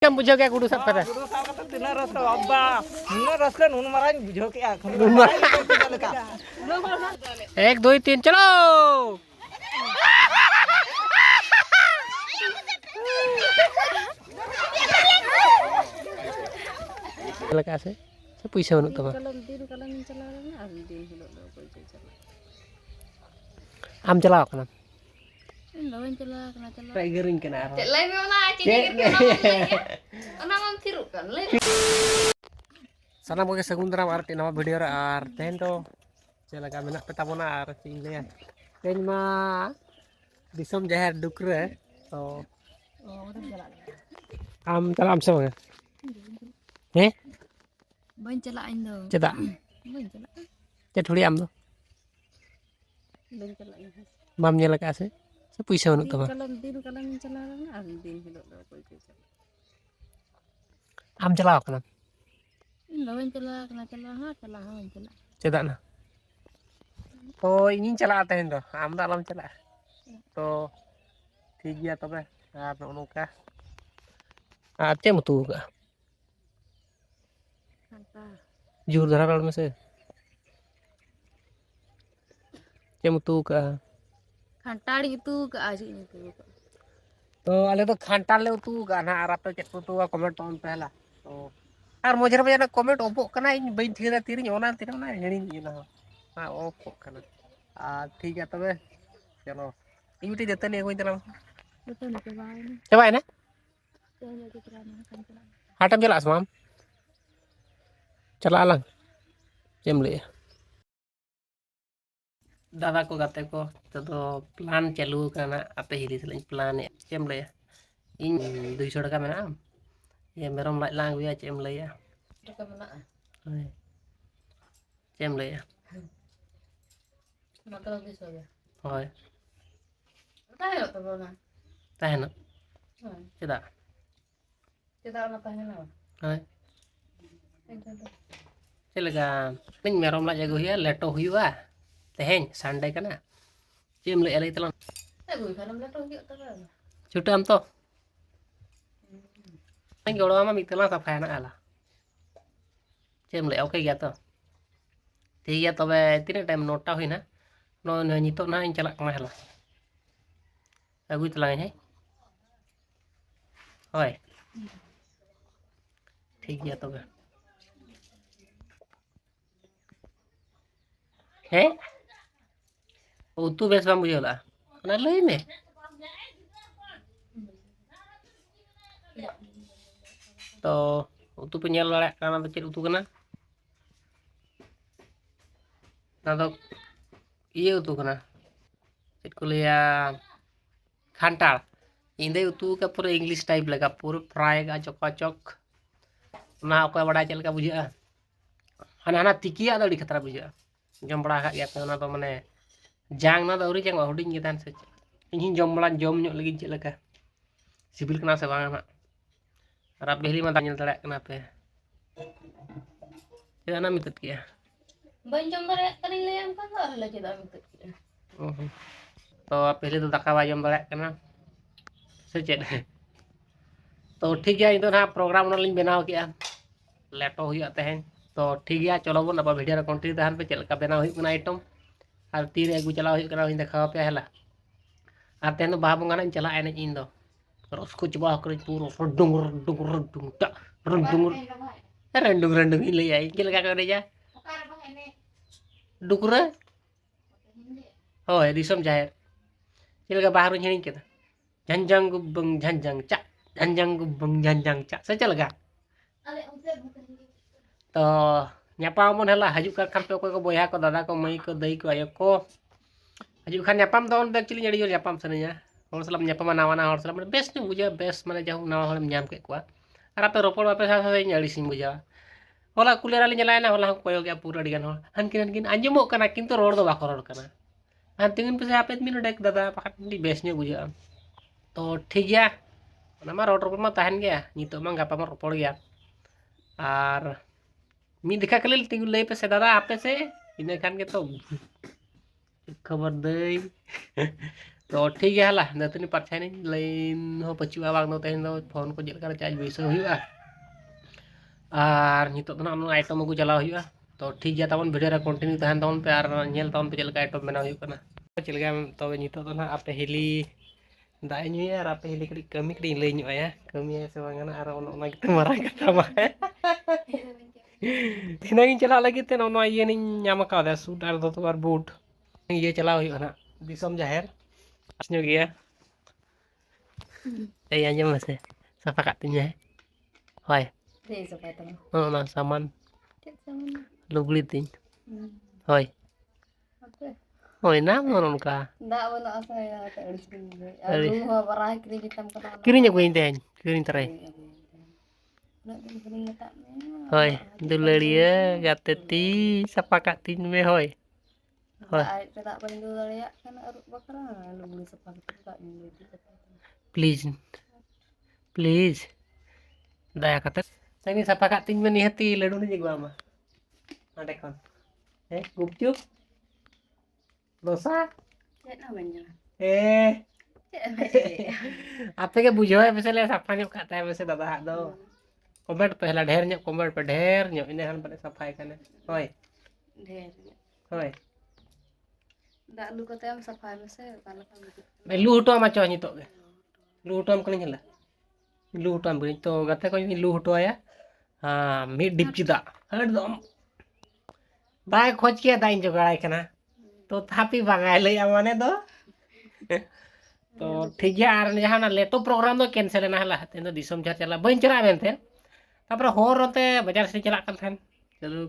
Kamu bujuk kayak kudu sab kata. Guru sahabat itu tina rasa abba, tina rasa nun marah bujuk kayak aku. एक दो तीन चलो लगा से पैसा बनू तब आम चलाओ कना टाइगरिंग कना साना को सगुंदरा आर नवा वीडियो रे आर तेन तो चलगा मेना पे ताबोना आर चिन ले तेन मा दिसम जहर डुकरे तो आम चला आम से बगे हे बन चला इन दो चदा बन चला चे थोड़ी आम दो बन चला इन माम ने लगा से पैसा बनू तब दिन कलम चला ना आ दिन हिलो दो कोई चला आम चलाओ कना इन बन चला हां चला चदा ना तो इन चला तेन दो आम दा आलम चला तो ठीक गया तबे आर नोका आर चे मतु का जोर धरा रोड में से चे मतु का खंटाड़ी तू का आज इन तो आले तो खांटाल ले उतु का ना आर आपे चेक उतु कमेंट ऑन पहला तो are Mojra Bazna comment Oppo कना इन बइन थीरा तीरिन ओना हेणी ना हां ओपो कना आ ठीक है तबे चलो इमिटी जतने कोई चला चबाय ना हाटम चला माम चला लंग चेम ले दादा को गाते को तो प्लान चालू करना आपे हिली सलाइन प्लान चेम ले इन 200 টাকা मेना ये मेरम लाइट लांग बिया चेम ले टका मना चेम ले मतलब दिस हो गया होय ताहे तो बोना ताहेन हां चदा चदा ना ताहे ना होय चलेगा पिन मेरम ला जगो हिया लेटो हुआ तेहेन संडे कना चेम ले एले तला गुई खानम लेटो हुआ तो छुटम तो anh goro ama mitela sa phana ala chem le okay ya to ठीक है तबे तीन टाइम नोटा हुई ना नो नितो ना इन चला कना हला अगुई तलांग है होय ठीक है तबे हे उतु बेस बाम बुझला ना लई में तो उतु पे नेल लड़ा काना तो चेद उतु कना ना तो ये उतु कना चेद को लिया खांटाल इंदे उतु का पूरा इंग्लिश टाइप लगा पूरा फ्राई का चकाचक ना ओका बड़ा चल का बुझा हाना हाना तिकिया दड़ी खतरा बुझा जम बड़ा का गया तो ना तो माने जांग ना दौरी जांग हुडिंग गेदान से इन जम बड़ा जम ᱧᱚᱜ लगी चेद लगा सिबिल कना से बांगा ना रात बेहली में दानियल तड़ा कना पे चेदा ना मितत किया बन जम दरे कनी ले हम का हला चदा मित तो पहले तो दाका बा जम दड़ा कना से चेद तो ठीक है इन ना प्रोग्राम ना लिन बनाव किया लेटो हुई तेहन तो ठीक है चलो बन अब वीडियो रे कंटिन्यू तहन पे चलका बनाव हुई कना आइटम और तीर अगु चला हुई कना देखा पे हला और तेन बाहा बंगा ना चला एने इन दो रसको चबा कर पूरा रडुंग रडुंग रडुंग टा रडुंग रडुंग रडुंग ले आई के लगा कर जा डुकरा होय दिसम जाहिर के लगा बाहर हिणी के झंझंग गुबंग झंझंग चा झंझंग गुबंग झंझंग चा से चलगा तो ᱧᱟᱯᱟᱢ ᱵᱚᱱ ᱦᱮᱞᱟ ᱦᱟᱡᱩᱜ ᱠᱟᱱ ᱠᱷᱟᱱ ᱯᱮ ᱚᱠᱚᱭ ᱠᱚ ᱵᱚᱭᱦᱟ ᱠᱚ ᱫᱟᱫᱟ ᱠᱚ ᱢᱟᱹᱭ ᱠᱚ ᱫᱟᱹᱭ ᱠᱚ ᱟᱭᱳ ᱠᱚ ᱦᱟᱡᱩᱜ ᱠᱷᱟᱱ ᱧᱟᱯᱟᱢ ᱫᱚ ᱚᱱ ᱮᱠᱪᱩᱭᱞᱤ ᱟᱹᱰᱤ ᱡᱳᱨ ᱧᱟᱯᱟᱢ ᱥᱟᱱᱟᱧᱟ ᱦᱚᱲ ᱥᱟᱞᱟᱜ ᱧᱟᱯᱟᱢᱟ ᱱᱟᱣᱟ ᱱᱟᱣᱟ ᱦᱚᱲ ᱥᱟᱞᱟᱜ ᱢᱟᱱᱮ ᱵᱮᱥ ᱧᱚᱜ ᱵᱩᱡᱷᱟᱹᱜᱼᱟ ᱵᱮᱥ ᱢᱟᱱᱮ ᱡᱟᱦᱟᱸ ᱱᱟᱣᱟ ᱦᱚᱲᱮᱢ ᱧᱟᱢ ᱠᱮᱫ ᱠᱚᱣᱟ ᱟᱨ ᱟᱯᱮ ᱨᱚᱯᱚᱲ ᱵᱟᱯᱮ ᱥᱟᱶ ᱤᱧ ᱟᱹᱲᱤᱥᱤᱧ ᱵᱩᱡᱷᱟᱹᱣᱟ होला कुलेरा लिंग चलायना होला हम कोयो गया पूरा डिगन हो हनकिन अंजमो कना किंतु रोड दो बाको रोड कना हां तिंगिन पे आपे मिन डेक दादा पाखा बेस ने बुझा तो ठीक गया ना मा रोड मा तहन गया नितो मा गापा मा रोपड़ गया और मी देखा कले तिंगु लई पे से दादा आपे से इने खान के तो खबर दई तो ठीक है हला दातनी पाछाई नहीं लाइन हो पचुआ बांग दो तेन दो फोन को जेलका चार्ज बेसो हुआ और नितो तो ना आइटम को चलाव हुआ तो ठीक है तबन वीडियो रे कंटिन्यू तहन तबन पे और नेल तबन पे जेलका आइटम बनाव हुआ करना चलगा तबे नितो तो ना आपे हिली दाई ᱧᱩᱭᱟ ᱟᱨ ᱟᱯᱮ ᱦᱤᱞᱤ ᱠᱟᱹᱴᱤᱡ ᱠᱟᱹᱢᱤ ᱠᱟᱹᱴᱤᱡ ᱞᱟᱹᱭ ᱧᱚᱜᱼᱟᱭᱟ ᱠᱟᱹᱢᱤᱭᱟ ᱥᱮ ᱵᱟᱝ ᱟᱨ ᱚᱱᱟ ᱜᱮᱛᱚ ᱢᱟᱨᱟᱝ ᱠᱟᱛᱷᱟ ᱢᱟ ᱛᱤᱱᱟᱹᱜ ᱤᱧ ᱪᱟᱞᱟᱜ ᱞᱟᱹᱜᱤᱫ ᱛᱮ ᱱᱚᱣᱟ ᱤᱭᱟᱹ ᱱᱤᱧ ᱧᱟᱢ ᱟᱠᱟᱫᱟ ᱥᱩᱴ ᱟᱨ ᱫᱚᱛᱚ ᱟᱨ ᱵᱩᱴ ᱤᱭᱟᱹ ᱪᱟᱞᱟᱣ ᱦᱩᱭᱩᱜᱼᱟ ᱱᱟᱜ ᱫᱤᱥᱚᱢ ᱡᱟᱦᱮᱨ ᱟᱥ ᱧᱚᱜ ᱜᱮᱭᱟ ᱮᱭ ᱟᱸᱡᱚᱢ ᱢᱮᱥᱮ ᱥᱟᱯᱷᱟ ᱠᱟᱜ ᱛᱤᱧ ᱢᱮ ᱦᱳᱭ ᱚᱱᱟ ᱥᱟᱢᱟᱱ ᱞᱩᱜᱽᱲᱤ ᱛᱤᱧ ᱦᱳᱭ ᱦᱳᱭ ᱱᱟ ᱚᱱᱠᱟ ᱠᱤᱨᱤᱧ ᱟᱹᱜᱩᱭᱟᱹᱧ ᱛᱮᱦᱮᱧ ᱠᱤᱨᱤᱧ ᱛᱟᱨᱟᱭᱟᱹᱧ ᱦᱳᱭ ᱫᱩᱞᱟᱹᱲᱤᱭᱟᱹ ᱜᱟᱛᱮ ᱛᱤ ᱥᱟᱯᱷᱟ ᱠᱟᱜ ᱛᱤᱧ ᱢᱮ ᱦᱳᱭ प्लीज प्लीज दया कते तनी सफा का तीन में निहती लड्डू नहीं जगवा मा आडे कौन है गुपचुप डोसा ए आपे के बुझो है वैसे ले सफा नहीं खाता है वैसे दादा दो कमेंट पहला ढेर न्यो कमेंट पे ढेर न्यो इने हन बने सफाई कने होय ढेर होय दालू कते हम सफाई में से काला का लू हटो मा चो नितो के लू हटो हम कनी हला लू हटो हम तो गते को लू हटो आया हां मी डिपची दा एकदम बाय खोज के दाइन जोगाड़ाय कना तो थापी बांगाय लय माने दो तो ठीक है आर जहां लेटो प्रोग्राम दो कैंसिल ना हला तेन दो दिसम झर चला बइन चला मेनते तापर होर रोते बाजार से चला कन थेन चलो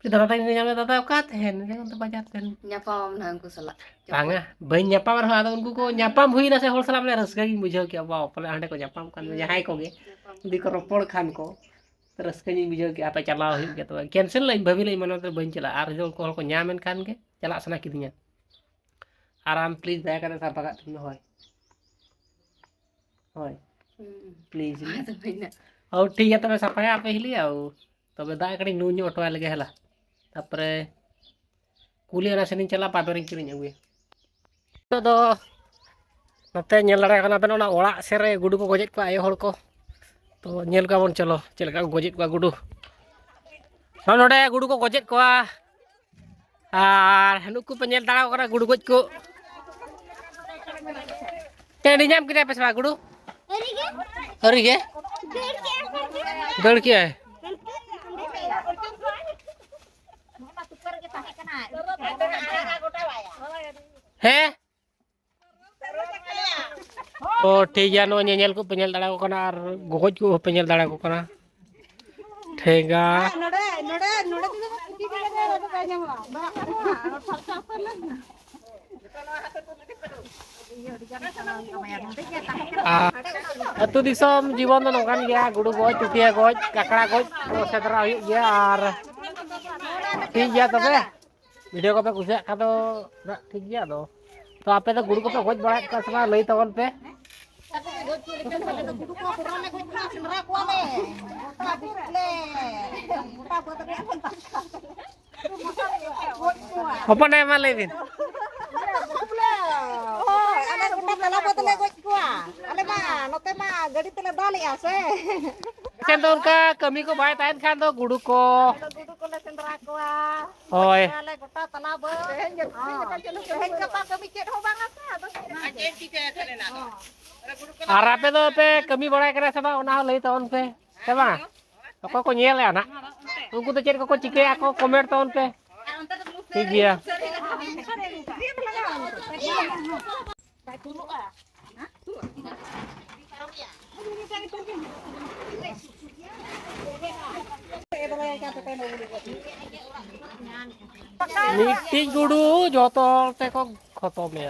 दादा तक नहीं दादा का तहन तो बाजार तहन ᱧᱟᱯᱟᱢ ना उनको सला बांगा बइन ᱧᱟᱯᱟम रहा आदो उनको को ᱧᱟᱯᱟम हुई ना से होर सला में रसका गी बुझाव के वाओ पले हांडे को ᱧᱟᱯᱟम कान जहां को गे दी को रोपड़ खान को रसका गी बुझाव के आपे चलाव हुई के तो कैंसिल लाई भाभी लाई मनो तो बइन चला आर जो को ᱧᱟᱢᱮᱱ खान के चला सना किदिया आराम प्लीज दया करे साफा का तुम होय होय प्लीज और ठीक है तबे साफा आपे हिली आउ तबे दा कड़ी नु ᱧᱚ ᱚᱴᱚᱣᱟᱭ ᱞᱟᱜᱮ हला तापरे कुली ना सेनिन चला पाबेरिन किरिन अगुए तो दो नते नेल लड़ा कना बेन ओना ओड़ा सेरे गुडू को गोजेट को आयो हड़ को तो नेल का बन चलो चलका गोजेट को गुडू नोडे गुडू को गोजेट को आर नुकु पे नेल दाड़ा करा गुडू गोज को टेडी नाम किने पेसवा गुडू हरी गे दड़ के है ओ ठीक है नो नेल को पेल दाड़ा को कना और गोज को पेल दाड़ा को कना ठेगा अतु दिसम जीवन तो नोकान गया गुडू गोज टुटिया गोज काकड़ा गोज सेदरा हुई गया और ठीक गया तबे वीडियो को पे कुछ का तो ठीक गया तो आपे तो गुडू को पे गोज बड़ा का समा लई तवन पे अपन है माले दिन तो उनका कमी को बाय ताइन खान दो गुडू को सेंद्रा को होय और आपे दो पे कमी बड़ा करे से बा ओना लई तवन पे से बा को को नेल ना उनको तो चेर को चिके को कमेंट तवन पे ठीक गया नीति गुडू जो तो ते को खत्म है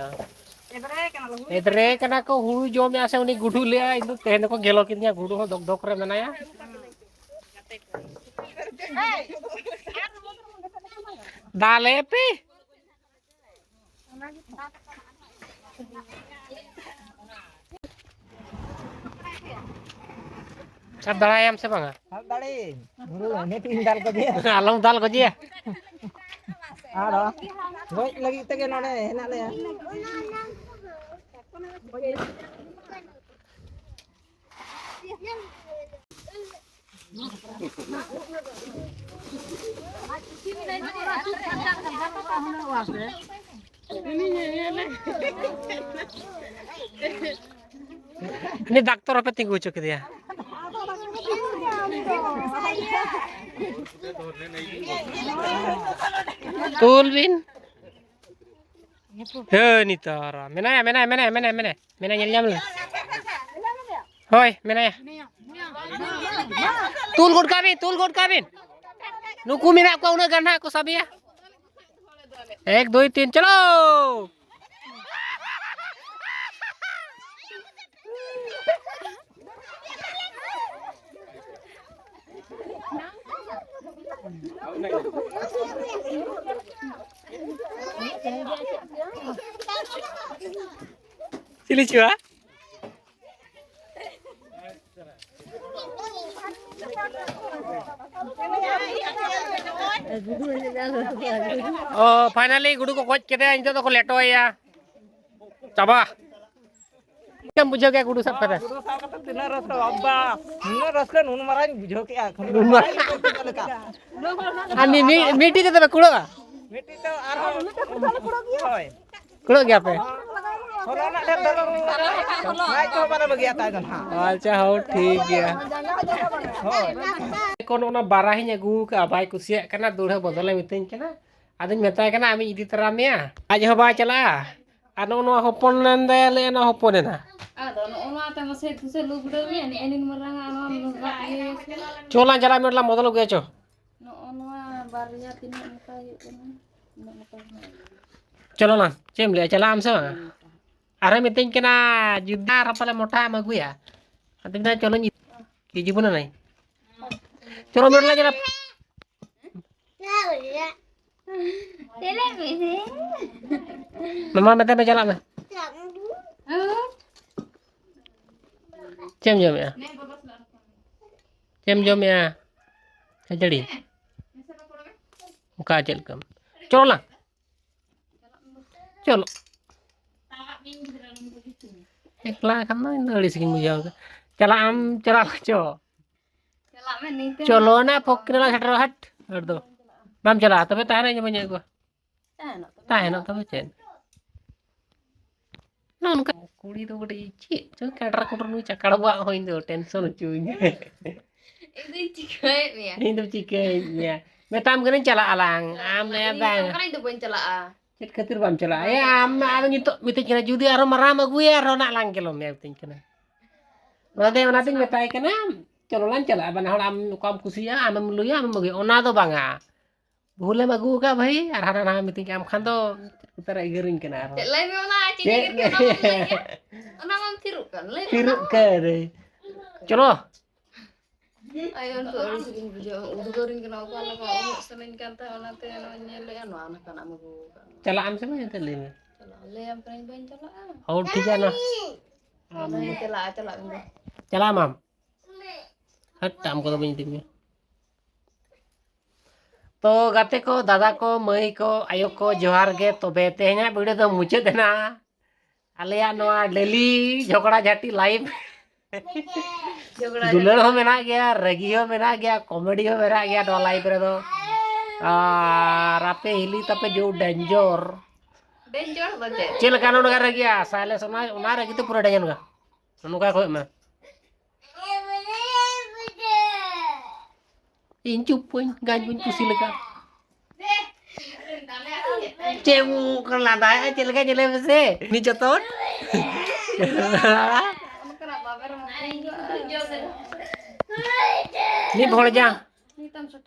एदरे कना को हुड़ू जो में आसे उनी गुडू ले इन तो तेन को गेलो किनिया गुडू हो दक दक रे मनाया दाले पे सब दड़ाय हम से बांगा दड़े गुरु ने तीन दाल को दिया आलम दाल को जिया आरो गोज लगी तके नोडे हेना ले Ini dokter apa tinggu cok dia? Tulvin. Ni tara. Menaya nyari nyamle. Hoi, menaya. Tul god kabin. Nuku mina ko una gana ko sabi ya. 1 2 3 चलो Sili chua Oh, finally गुडू को खोज के दे इंजो तो को लेटो है या चाबा क्या बुझो क्या गुडू सब पता गुरु साहब का तिना रस का अब्बा नुन रस ले नुन मराई बुझो के आखन हामी मीठी के तो कुड़ो मिट्टी तो आरो होय कुड़ो क्या पे होला ना दे दलो नाइ तो बारे बगी आता है हां अच्छा हो ठीक है कोन ओना बाराही अगू का बाय कुसिया कना दूढ़ बदले मितኝ कना आदिन मेताय कना आमी इदी तरा मेया आज हो बाय चला आनो नो होपन नंदे ले ना होपन ना Ada no ate mase tuse lugde me ani enin maranga ano चोला चला मेटला मोदल गया चो no barya tinu mata yuk चलो ना चेम ले चला हमसे अरे मितኝ कना जुदा रपले मोटा मगु या आदिन चलो की जीवन नहीं चलो मेटला चला मम्मा मते में चला मैं चेम जो में खजड़ी मुका चलकम चलो ना चलो एकला kan ini segini bujau चला आम चला चो chala me ni te चलो ना फोकरला छटर हट हट दो बाम चला तबे तारे जे बने को ताहे ना तबे चेन ना उनका कुड़ी तो गटे ची चो काडरा कोटर नु चकड़वा होइन दो टेंशन चुई itu cikai me ya ini तो चिके या मैं ताम करे चला alang am ले bang kan itu pun chala चट खतिर बाम चला ए am am नितो मिते कना जुदी आरो मराम अगुया रो ना लांग केलो मैं मिते कना ओनाते मेताय कना चलो लान चला बना हड़ आम कम कुसिया आम लुया आम मगे ओना दो बांगा भूले मगु का भाई आर हाना ना मिते आम खान दो उतरा इगरिन कना आरो cek lai me ona ci dikir ona mam tiru kan lai फिर करे चलो ayo untuk segini bujo udurin kena ko ala ko senin kan ta ona te no nyele ano ana kan amagu चला आम से मैं ले chala le am kan ban chala और ठीक है ना chala चला माम हट आम को तो बनी दिन तो गाते को दादा को मई को आयो को जोहार गे तो तेहना वीडियो तो मुचाद ना आलिया नोआ डेली झगड़ा झाटी लाइव दुलड़ हो मेना गया रगी हो मेना गया कॉमेडी हो मेना गया तो लाइव रे तो रापे हिली तपे जो डेंजर danger baje चेल कानो नगर गया साले सोना रगी तो पूरा डेंजर का नुका खोय में इन चुपुन गाज पुन कुसी लगा चेमू कर लादा है चल के चले से नी जतोन नी भोड़ जा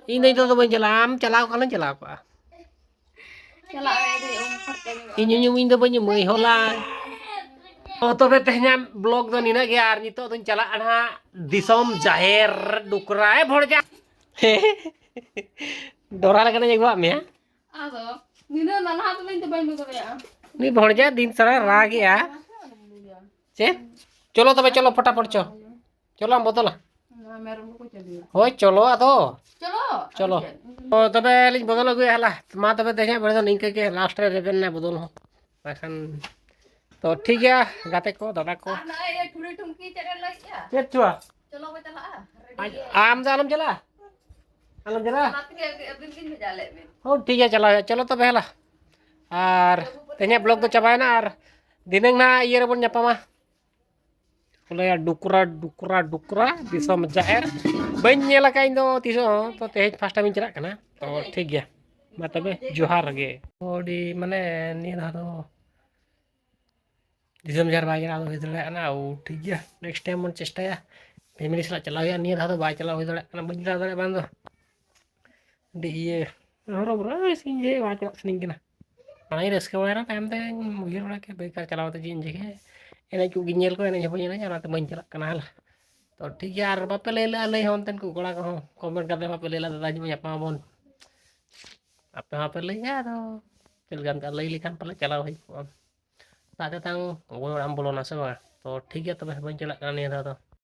इन नहीं तो बन चलाम चलाओ कलन चलाओ का chala ai di umpat इन इन इन तो बन मई होला तो तबे तेहना ब्लॉग दो निना गया आर नितो तो चला अना दिसोम जाहेर डुकरा है भोड़ जा डोरा लगने जगवा में ado nina nana hat lain te ban ko ya नी भोड़ जा दिन सारा रा गया चे चलो तबे चलो फटाफट चलो हम बोतल merum ko celi हो चलो आतो chala चलो तो तबे लिंग बदल गया हला मा तबे देखा बड़े तो निंके के लास्ट रे रेबन ना बदल हो बाखन तो ठीक है गाते को दादा को Ana ya thuri thumki cere lagi ya. चेक चुआ Chalo kita lah. आम जा आलम चला Nanti abin bin jale bin. हो ठीक है चला चलो तो पहला और तेने ब्लॉग तो चबाए ना और दिनंग ना ये रे बन ᱧᱟᱯᱟᱢᱟ बोले डुकरा डुकरा डुकरा दिसम जाएर बन नेला का इन दो तिसो तो तेज फास्ट टाइम चला कना तो ठीक गया मा तबे जोहार गे ओडी माने निया दो दिसम जार बागे ना हो दले ना ओ ठीक गया नेक्स्ट टाइम मन चेष्टाया फैमिली सला चलाव या निया दो बाय चलाव हो दले ना बन दले बांदो दी ये हरो ब्रो सिंजे वाच सिंगिना ana रस्के वाला टाइम ते मुगिर वाला के बेकार चलाव तो जिन जगह एने को गिनेल को एने जपो एने ना तो बन चला कना हल तो ठीक है यार बापे ले होनतन को गोड़ा को कमेंट करते बापे ले दादा जी में अपना बोन apa apa ले ya तो चल गान का ले लिखान पले चलाव है ताते तंग वो आम बोलो ना सब तो ठीक है तो बन चला कना नहीं था तो